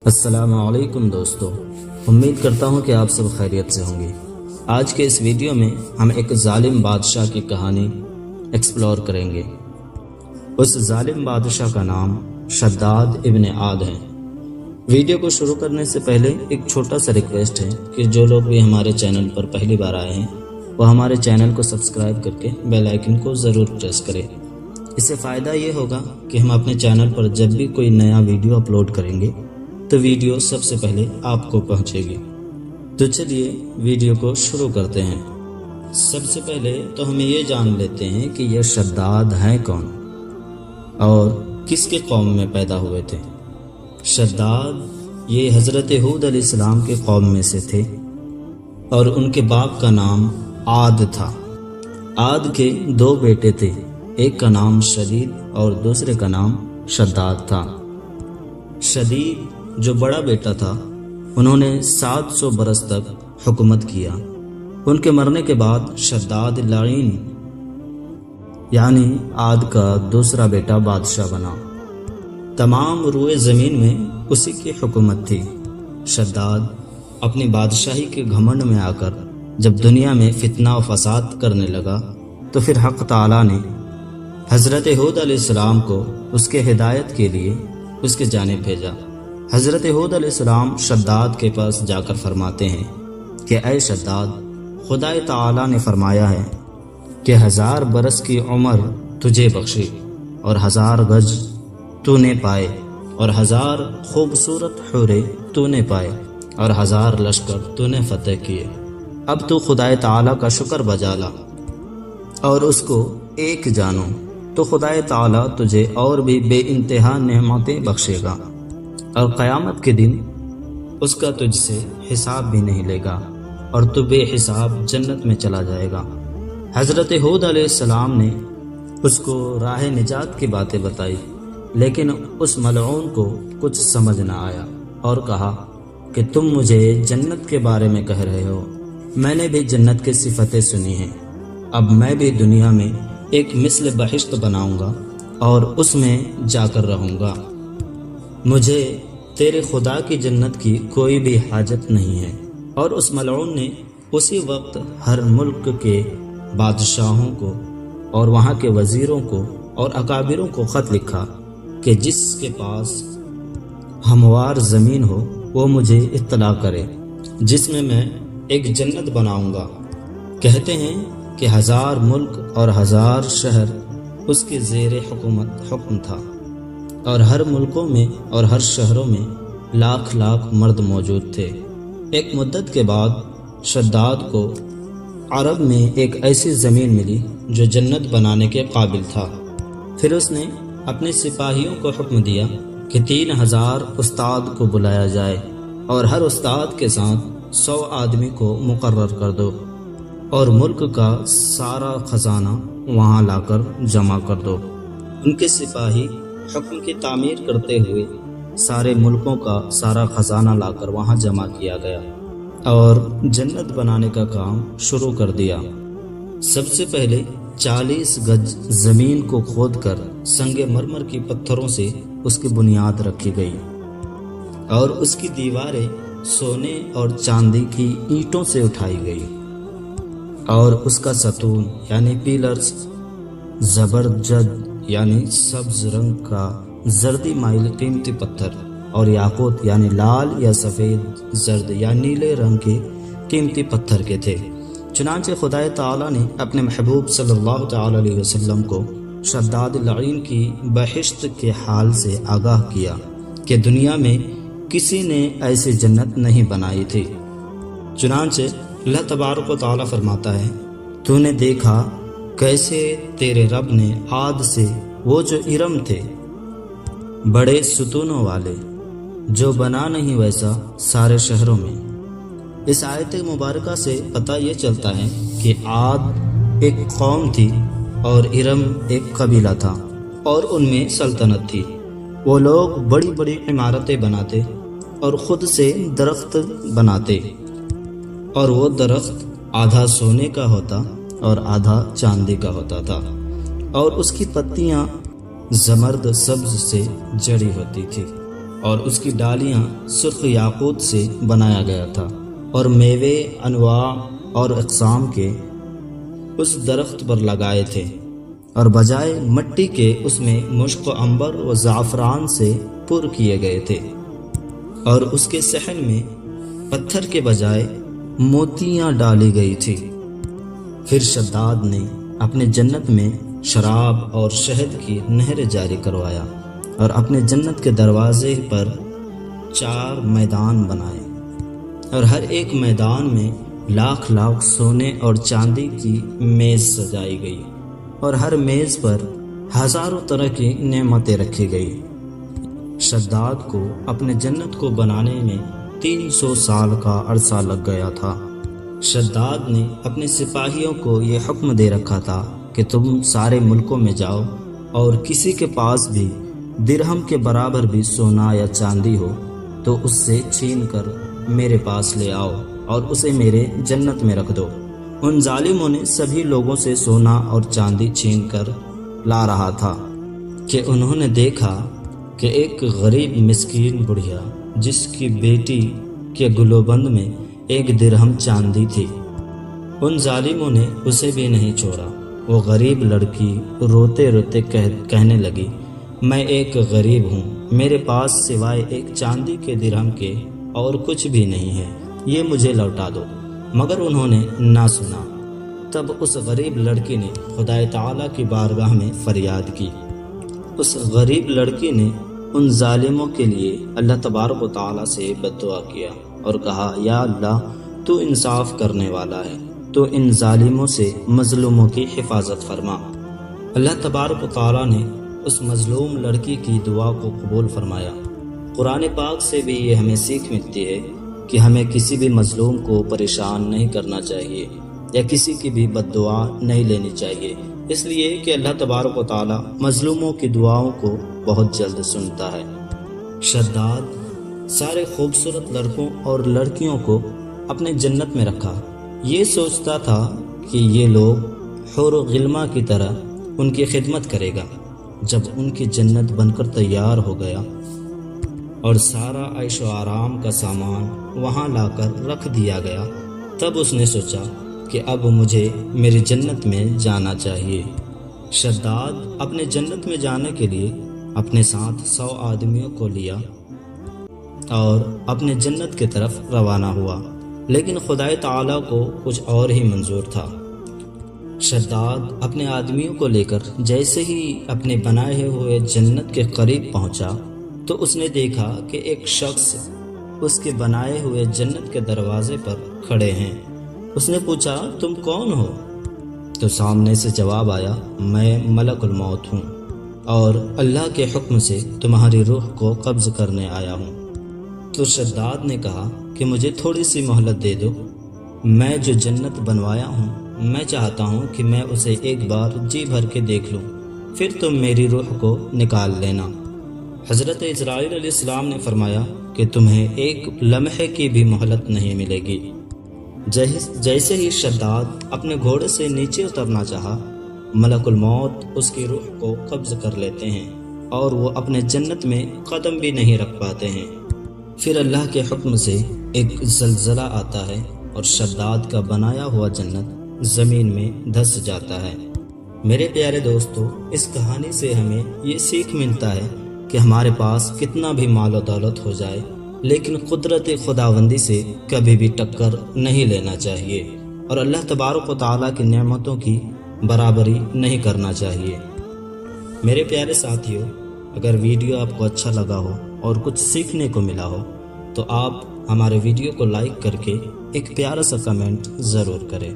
السلام علیکم دوستو، امید کرتا ہوں کہ آپ سب خیریت سے ہوں گے۔ آج کے اس ویڈیو میں ہم ایک ظالم بادشاہ کی کہانی ایکسپلور کریں گے۔ اس ظالم بادشاہ کا نام شداد ابن عاد ہے۔ ویڈیو کو شروع کرنے سے پہلے ایک چھوٹا سا ریکویسٹ ہے کہ جو لوگ بھی ہمارے چینل پر پہلی بار آئے ہیں وہ ہمارے چینل کو سبسکرائب کر کے بیل آئیکن کو ضرور پریس کریں۔ اس سے فائدہ یہ ہوگا کہ ہم اپنے چینل پر جب بھی کوئی نیا ویڈیو اپلوڈ کریں گے تو ویڈیو سب سے پہلے آپ کو پہنچے گی۔ تو چلیے ویڈیو کو شروع کرتے ہیں۔ سب سے پہلے تو ہمیں یہ جان لیتے ہیں کہ یہ شداد ہیں کون اور کس کی قوم میں پیدا ہوئے تھے۔ شداد یہ حضرت ہود علیہ السلام کے قوم میں سے تھے اور ان کے باپ کا نام عاد تھا۔ عاد کے دو بیٹے تھے، ایک کا نام شدید اور دوسرے کا نام شداد تھا۔ شدید جو بڑا بیٹا تھا انہوں نے 700 برس تک حکومت کیا۔ ان کے مرنے کے بعد شداد لعین یعنی عاد کا دوسرا بیٹا بادشاہ بنا۔ تمام روئے زمین میں اسی کی حکومت تھی۔ شداد اپنی بادشاہی کے گھمنڈ میں آ کر جب دنیا میں فتنہ و فساد کرنے لگا تو پھر حق تعالی نے حضرت ہود علیہ السلام کو اس کے ہدایت کے لیے اس کے جانب بھیجا۔ حضرت ہود علیہ السلام شداد کے پاس جا کر فرماتے ہیں کہ اے شداد، خدا تعالی نے فرمایا ہے کہ 1000 برس کی عمر تجھے بخشی اور 1000 گز تو نے پائے اور 1000 خوبصورت حوریں تو نے پائے اور 1000 لشکر تو نے فتح کیے۔ اب تو خدا تعالی کا شکر بجا لا اور اس کو ایک جانو تو خدا تعالی تجھے اور بھی بے انتہا نعمتیں بخشے گا اور قیامت کے دن اس کا تجھ سے حساب بھی نہیں لے گا اور تو بے حساب جنت میں چلا جائے گا۔ حضرت ہود علیہ السلام نے اس کو راہ نجات کی باتیں بتائی، لیکن اس ملعون کو کچھ سمجھ نہ آیا اور کہا کہ تم مجھے جنت کے بارے میں کہہ رہے ہو، میں نے بھی جنت کی صفتیں سنی ہیں۔ اب میں بھی دنیا میں ایک مثل بہشت بناؤں گا اور اس میں جا کر رہوں گا۔ مجھے تیرے خدا کی جنت کی کوئی بھی حاجت نہیں ہے۔ اور اس ملعون نے اسی وقت ہر ملک کے بادشاہوں کو اور وہاں کے وزیروں کو اور اکابروں کو خط لکھا کہ جس کے پاس ہموار زمین ہو وہ مجھے اطلاع کرے، جس میں ایک جنت بناؤں گا۔ کہتے ہیں کہ 1000 ملک اور 1000 شہر اس کے زیر حکم تھا اور ہر ملکوں میں اور ہر شہروں میں لاکھ مرد موجود تھے۔ ایک مدت کے بعد شداد کو عرب میں ایک ایسی زمین ملی جو جنت بنانے کے قابل تھا۔ پھر اس نے اپنے سپاہیوں کو حکم دیا کہ 3000 استاد کو بلایا جائے اور ہر استاد کے ساتھ 100 آدمی کو مقرر کر دو اور ملک کا سارا خزانہ وہاں لا کر جمع کر دو۔ ان کے سپاہی حکم کی تعمیر کرتے ہوئے سارے ملکوں کا سارا خزانہ لا کر وہاں جمع کیا گیا اور جنت بنانے کا کام شروع کر دیا۔ سب سے پہلے 40 گز زمین کو کھود کر سنگ مرمر کی پتھروں سے اس کی بنیاد رکھی گئی اور اس کی دیواریں سونے اور چاندی کی اینٹوں سے اٹھائی گئی اور اس کا ستون یعنی پیلرز زبرجد یعنی سبز رنگ کا زردی مائل قیمتی پتھر اور یاقوت یعنی لال یا سفید زرد یا نیلے رنگ کے قیمتی پتھر کے تھے۔ چنانچہ خدا تعالی نے اپنے محبوب صلی اللہ تعالی علیہ وسلم کو شداد لعین کی بہشت کے حال سے آگاہ کیا کہ دنیا میں کسی نے ایسی جنت نہیں بنائی تھی۔ چنانچہ اللہ تبارک و تعالی فرماتا ہے، تو نے دیکھا کیسے تیرے رب نے عاد سے وہ جو ارم تھے بڑے ستونوں والے جو بنا نہیں ویسا سارے شہروں میں۔ اس آیت مبارکہ سے پتہ یہ چلتا ہے کہ عاد ایک قوم تھی اور ارم ایک قبیلہ تھا اور ان میں سلطنت تھی۔ وہ لوگ بڑی بڑی عمارتیں بناتے اور خود سے درخت بناتے اور وہ درخت آدھا سونے کا ہوتا اور آدھا چاندی کا ہوتا تھا اور اس کی پتیاں زمرد سبز سے جڑی ہوتی تھی۔ اور اس کی ڈالیاں سرخ یاقوت سے بنایا گیا تھا، اور میوے انواع اور اقسام کے اس درخت پر لگائے تھے، اور بجائے مٹی کے اس میں مشک و عنبر و زعفران سے پر کیے گئے تھے، اور اس کے صحن میں پتھر کے بجائے موتیاں ڈالی گئی تھی۔ پھر شداد نے اپنے جنت میں شراب اور شہد کی نہر جاری کروایا، اور اپنے جنت کے دروازے پر 4 میدان بنائے، اور ہر ایک میدان میں لاکھ لاکھ سونے اور چاندی کی میز سجائی گئی، اور ہر میز پر ہزاروں طرح کی نعمتیں رکھی گئی۔ شداد کو اپنے جنت کو بنانے میں 300 سال کا عرصہ لگ گیا تھا۔ شداد نے اپنے سپاہیوں کو یہ حکم دے رکھا تھا کہ تم سارے ملکوں میں جاؤ، اور کسی کے پاس بھی درہم کے برابر بھی سونا یا چاندی ہو تو اس سے چھین کر میرے پاس لے آؤ اور اسے میرے جنت میں رکھ دو۔ ان ظالموں نے سبھی لوگوں سے سونا اور چاندی چھین کر لا رہا تھا کہ انہوں نے دیکھا کہ ایک غریب مسکین بڑھیا جس کی بیٹی کے گلوبند میں 1 درہم چاندی تھی، ان ظالموں نے اسے بھی نہیں چھوڑا۔ وہ غریب لڑکی روتے روتے کہنے لگی، میں ایک غریب ہوں، میرے پاس سوائے 1 چاندی کے درہم کے اور کچھ بھی نہیں ہے، یہ مجھے لوٹا دو۔ مگر انہوں نے نہ سنا۔ تب اس غریب لڑکی نے خدا تعالیٰ کی بارگاہ میں فریاد کی۔ اس غریب لڑکی نے ان ظالموں کے لیے اللہ تبارک و تعالیٰ سے بد دعا کیا اور کہا، یا اللہ تو انصاف کرنے والا ہے، تو ان ظالموں سے مظلوموں کی حفاظت فرما۔ اللہ تبارک و تعالیٰ نے اس مظلوم لڑکی کی دعا کو قبول فرمایا۔ قرآن پاک سے بھی یہ ہمیں سیکھ ملتی ہے کہ ہمیں کسی بھی مظلوم کو پریشان نہیں کرنا چاہیے یا کسی کی بھی بد دعا نہیں لینی چاہیے، اس لیے کہ اللہ تبارک و تعالیٰ مظلوموں کی دعاؤں کو بہت جلد سنتا ہے۔ شداد سارے خوبصورت لڑکوں اور لڑکیوں کو اپنے جنت میں رکھا، یہ سوچتا تھا کہ یہ لوگ حور و غلماں کی طرح ان کی خدمت کرے گا۔ جب ان کی جنت بن کر تیار ہو گیا اور سارا عیش و آرام کا سامان وہاں لا کر رکھ دیا گیا، تب اس نے سوچا کہ اب مجھے میری جنت میں جانا چاہیے۔ شداد اپنے جنت میں جانے کے لیے اپنے ساتھ 100 آدمیوں کو لیا اور اپنے جنت کی طرف روانہ ہوا، لیکن خدا تعالیٰ کو کچھ اور ہی منظور تھا۔ شداد اپنے آدمیوں کو لے کر جیسے ہی اپنے بنائے ہوئے جنت کے قریب پہنچا تو اس نے دیکھا کہ ایک شخص اس کے بنائے ہوئے جنت کے دروازے پر کھڑے ہیں۔ اس نے پوچھا، تم کون ہو؟ تو سامنے سے جواب آیا، میں ملک الموت ہوں اور اللہ کے حکم سے تمہاری روح کو قبض کرنے آیا ہوں۔ تو شداد نے کہا کہ مجھے تھوڑی سی مہلت دے دو، میں جو جنت بنوایا ہوں میں چاہتا ہوں کہ میں اسے ایک بار جی بھر کے دیکھ لوں، پھر تم میری روح کو نکال لینا۔ حضرت اسرائیل علیہ السلام نے فرمایا کہ تمہیں ایک لمحے کی بھی مہلت نہیں ملے گی۔ جیسے ہی شداد اپنے گھوڑے سے نیچے اترنا چاہا، ملک الموت اس کی روح کو قبض کر لیتے ہیں اور وہ اپنے جنت میں قدم بھی نہیں رکھ پاتے ہیں۔ پھر اللہ کے حکم سے ایک زلزلہ آتا ہے اور شداد کا بنایا ہوا جنت زمین میں دھس جاتا ہے۔ میرے پیارے دوستو، اس کہانی سے ہمیں یہ سیکھ ملتا ہے کہ ہمارے پاس کتنا بھی مال و دولت ہو جائے لیکن قدرت خداوندی سے کبھی بھی ٹکر نہیں لینا چاہیے، اور اللہ تبارک و تعالیٰ کی نعمتوں کی برابری نہیں کرنا چاہیے۔ میرے پیارے ساتھیو، اگر ویڈیو آپ کو اچھا لگا ہو اور کچھ سیکھنے کو ملا ہو تو آپ ہمارے ویڈیو کو لائک کر کے ایک پیارا سا کمنٹ ضرور کریں۔